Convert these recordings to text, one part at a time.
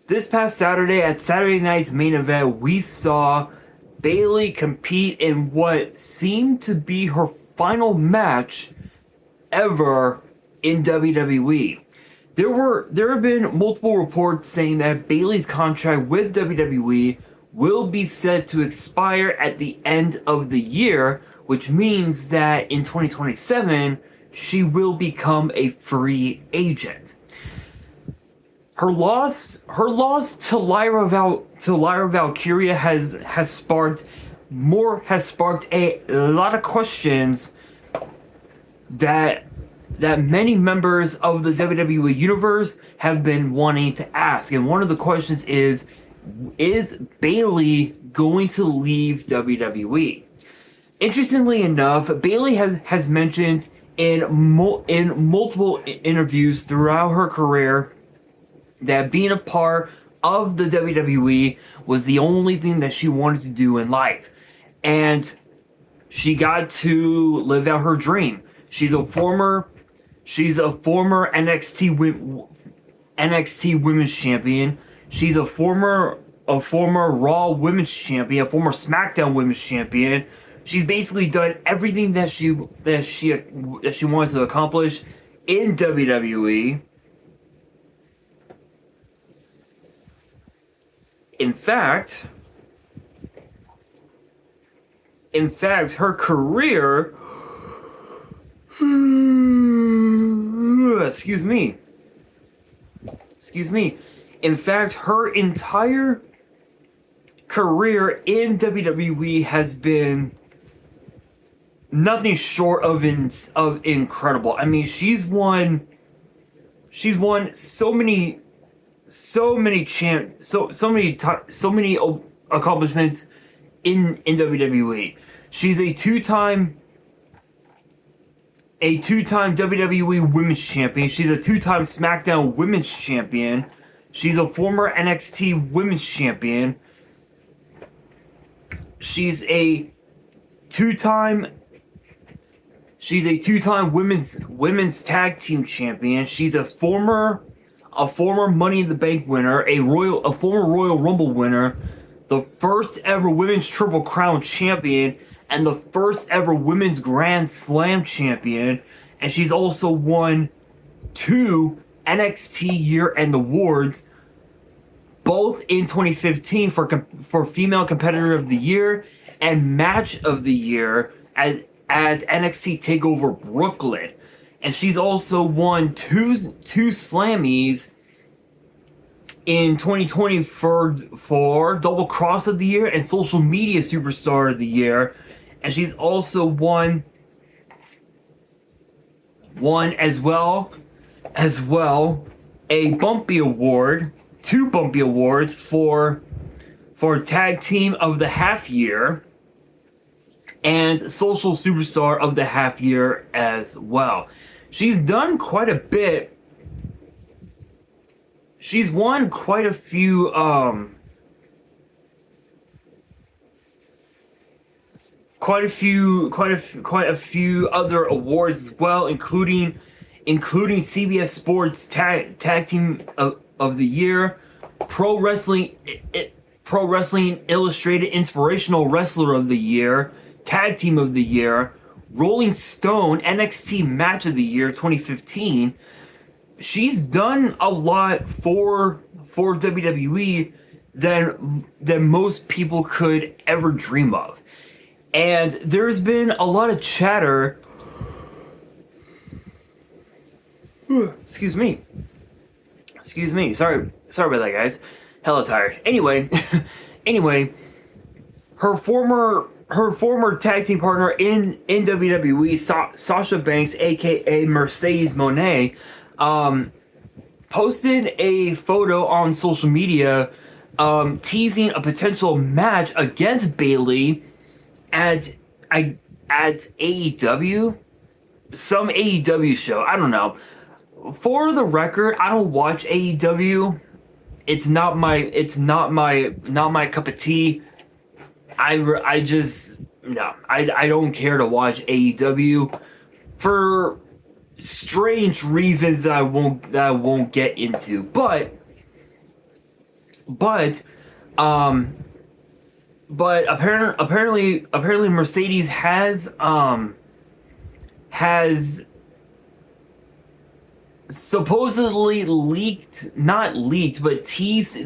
This past Saturday at Saturday night's main event, we saw Bayley compete in what seemed to be her final match ever in WWE. There have been multiple reports saying that Bayley's contract with WWE will be set to expire at the end of the year, which means that in 2027 she will become a free agent. Her loss to Lyra Valkyria has sparked a lot of questions that many members of the WWE universe have been wanting to ask. And one of the questions is Bayley going to leave WWE? Interestingly enough, Bayley has mentioned in multiple interviews throughout her career that being a part of the WWE was the only thing that she wanted to do in life. And she got to live out her dream. She's a former NXT Women's Champion. She's a former Raw Women's Champion, a former SmackDown Women's Champion. She's basically done everything that she wanted to accomplish in WWE. In fact, her career, excuse me. In fact, her entire career in WWE has been nothing short of incredible. I mean, she's won so many accomplishments in WWE. She's a two-time WWE Women's Champion. She's a two-time SmackDown Women's Champion. She's a former NXT Women's Champion. She's a two-time women's tag team champion. She's a former Money in the Bank winner, a former Royal Rumble winner, the first ever women's Triple Crown champion, and the first ever women's Grand Slam champion. And she's also won 2 NXT year-end awards, both in 2015 for Female Competitor of the Year and Match of the Year at NXT TakeOver Brooklyn. And she's also won two Slammies in 2020 for Double Cross of the Year and Social Media Superstar of the Year. And she's also won as well a Bumpy Award, 2 Bumpy Awards for Tag Team of the Half Year and Social Superstar of the Half Year as well. She's done quite a bit. She's won quite a few quite a few other awards as well, including CBS Sports Tag Team of the Year, Pro Wrestling Illustrated Inspirational Wrestler of the Year, Tag Team of the Year, Rolling Stone NXT Match of the Year 2015. She's done a lot for WWE than most people could ever dream of. And there's been a lot of chatter. Excuse me. Sorry about that, guys. Hella tired. Anyway, her former tag team partner in WWE, Sasha Banks, aka Mercedes Moné, posted a photo on social media teasing a potential match against Bayley at AEW, some AEW show. I don't know. For the record, I don't watch AEW. It's not my cup of tea. I don't care to watch AEW for strange reasons that I won't get into. But but um, apparently Mercedes has supposedly not leaked, but teased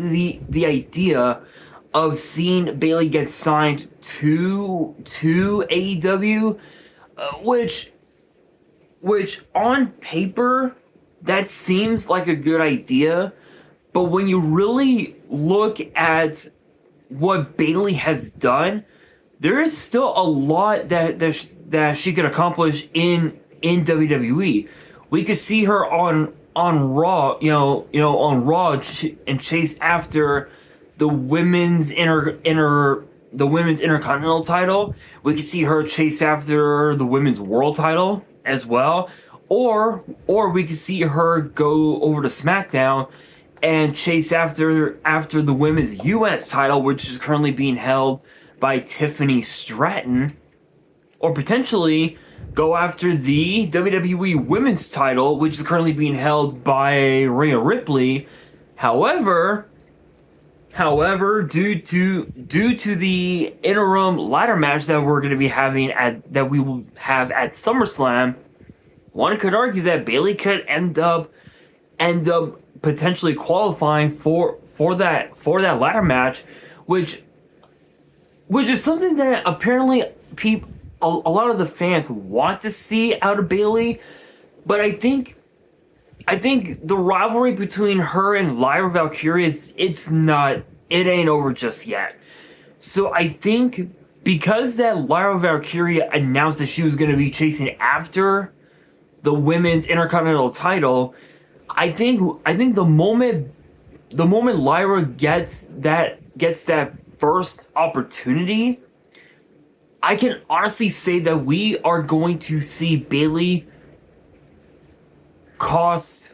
the idea of seeing Bayley get signed to AEW, which on paper that seems like a good idea, but when you really look at what Bayley has done, there is still a lot that she could accomplish in WWE. We could see her on Raw, on Raw, and chase after the women's the women's intercontinental title. We could see her chase after the women's world title as well, or we could see her go over to SmackDown and chase after the women's U.S. title, which is currently being held by Tiffany Stratton, or potentially go after the WWE Women's title, which is currently being held by Rhea Ripley. However, due to the interim ladder match that we're going to be having that we will have at SummerSlam, one could argue that Bayley could end up potentially qualifying for that ladder match, which is something that apparently a lot of the fans want to see out of Bayley. But I think the rivalry between her and Lyra Valkyria it ain't over just yet. So I think because that Lyra Valkyria announced that she was going to be chasing after the women's intercontinental title, I think the moment Lyra gets that first opportunity, I can honestly say that we are going to see Bayley cost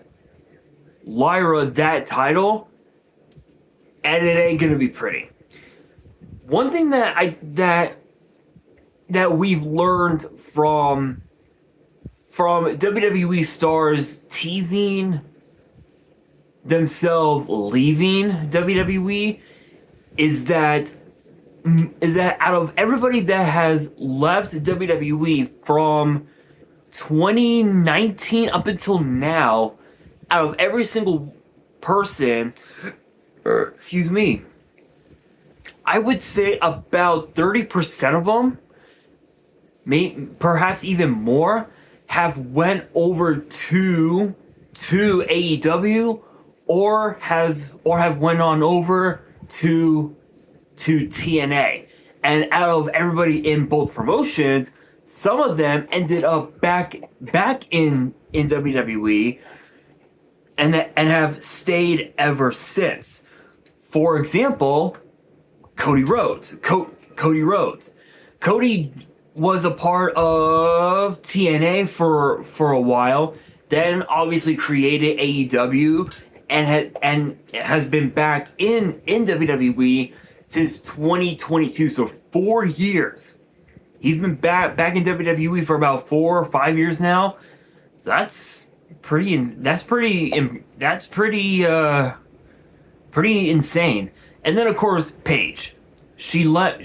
Lyra that title, and it ain't gonna be pretty. One thing that we've learned from WWE stars teasing themselves leaving WWE is that out of everybody that has left WWE from 2019 up until now, out of every single person, excuse me, I would say about 30% of them, perhaps even more, have went over to AEW or have went on over to TNA. And out of everybody in both promotions, some of them ended up back in WWE and have stayed ever since. For example, Cody Rhodes. Cody Rhodes. Cody was a part of TNA for a while, then obviously created AEW and has been back in WWE since 2022, so 4 years. He's been back in WWE for about 4 or 5 years now. So that's pretty insane. And then of course Paige. She left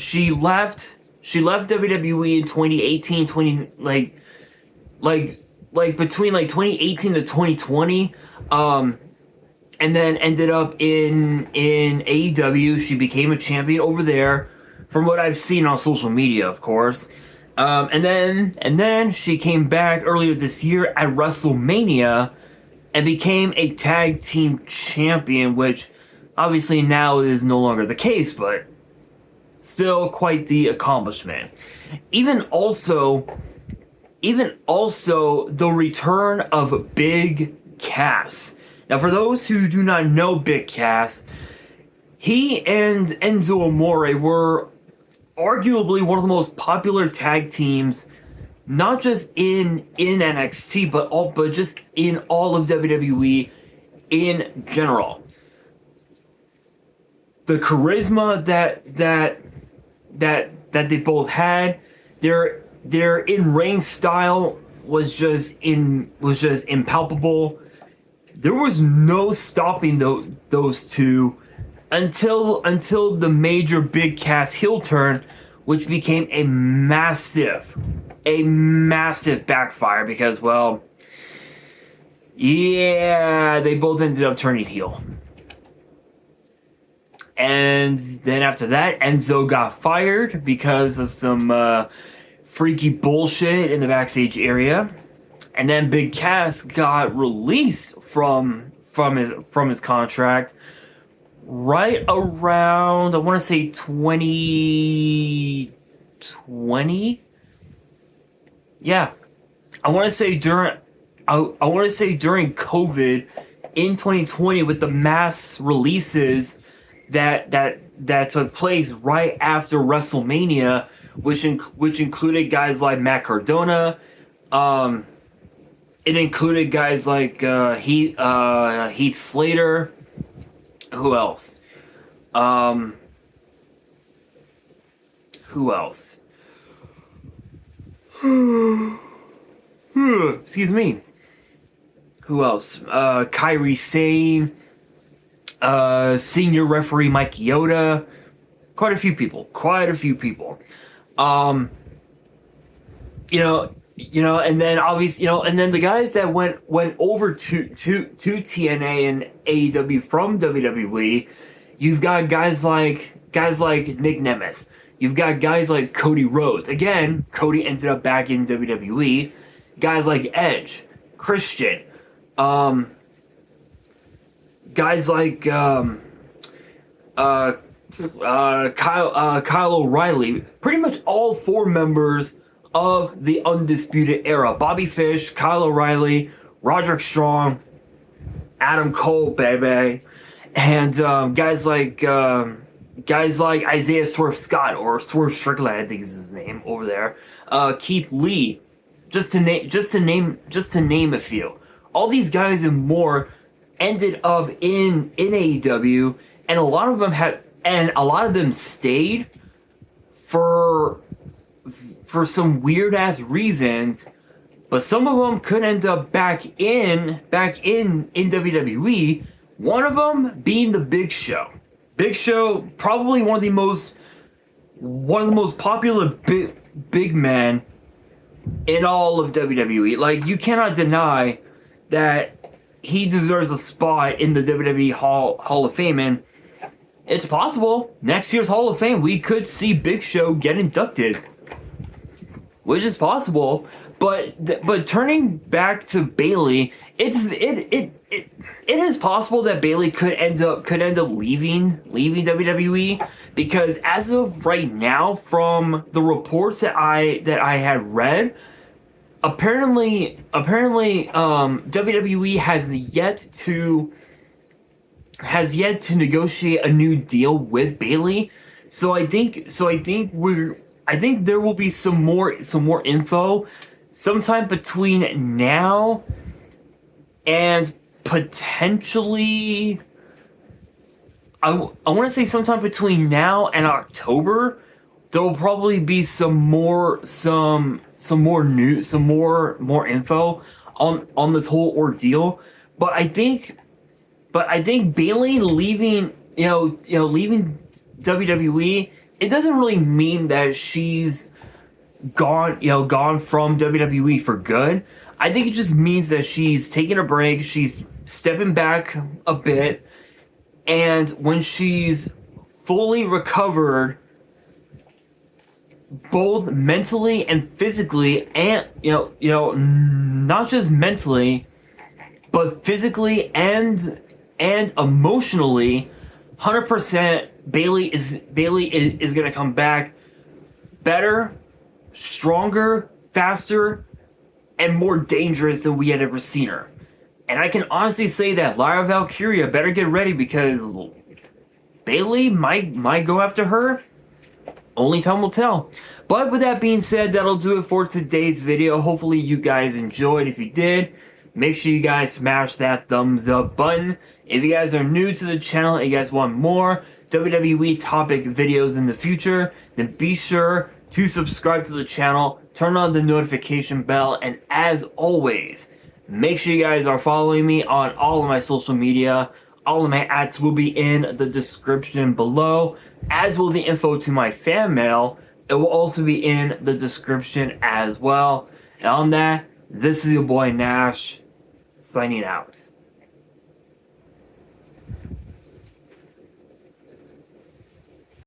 WWE in 2018, between 2018 to 2020, and then ended up in AEW. She became a champion over there, from what I've seen on social media, of course. And then she came back earlier this year at WrestleMania and became a tag team champion, which obviously now is no longer the case, but still quite the accomplishment. Even also the return of Big Cass. Now, for those who do not know Big Cass, he and Enzo Amore were arguably one of the most popular tag teams, not just in NXT, but just in all of WWE in general. The charisma that they both had, their in-ring style was just impalpable. There was no stopping those two until the major Big Cass heel turn, which became a massive backfire because, well, yeah, they both ended up turning heel. And then after that, Enzo got fired because of some freaky bullshit in the backstage area. And then Big Cass got released from his contract right around, I want to say 2020. Yeah, I want to say during COVID in 2020 with the mass releases that took place right after WrestleMania, which included guys like Matt Cardona. It included guys like Heath Slater. Who else? Who else? Excuse me. Who else? Kairi Sane. Senior referee Mike Yoda. Quite a few people. And then obviously, and then the guys that went over to TNA and AEW from WWE, you've got guys like Nick Nemeth. You've got guys like Cody Rhodes. Again, Cody ended up back in WWE. Guys like Edge, Christian, guys like Kyle O'Reilly. Pretty much all four members of the Undisputed Era. Bobby Fish, Kyle O'Reilly, Roderick Strong, Adam Cole, baby, and guys like Isaiah Swerve Scott, or Swerve Strickland, I think is his name over there. Keith Lee, just to name a few. All these guys and more ended up in AEW, and a lot of them stayed for some weird ass reasons, but some of them could end up back in WWE. One of them being the Big Show. Big Show, probably one of the most popular big men in all of WWE. Like, you cannot deny that he deserves a spot in the WWE Hall of Fame, and it's possible next year's Hall of Fame we could see Big Show get inducted, which is possible. But turning back to Bayley, it is possible that Bayley could end up leaving WWE, because as of right now, from the reports that I had read, apparently WWE has yet to negotiate a new deal with Bayley. So I think there will be some more info sometime between now and potentially, I want to say sometime between now and October. There will probably be some more news, some more info on this whole ordeal. But I think Bayley leaving WWE, it doesn't really mean that she's gone from WWE for good. I think it just means that she's taking a break, she's stepping back a bit, and when she's fully recovered, both mentally and physically, and not just mentally, but physically and emotionally, 100% Bayley is gonna come back better, stronger, faster, and more dangerous than we had ever seen her. And I can honestly say that Lyra Valkyria better get ready, because Bayley might go after her. Only time will tell. But with that being said, that'll do it for today's video. Hopefully you guys enjoyed. If you did, make sure you guys smash that thumbs up button. If you guys are new to the channel and you guys want more WWE topic videos in the future, then be sure to subscribe to the channel, turn on the notification bell, and as always, make sure you guys are following me on all of my social media. All of my ads will be in the description below, as will the info to my fan mail. It will also be in the description as well. And on that, this is your boy Nash, signing out.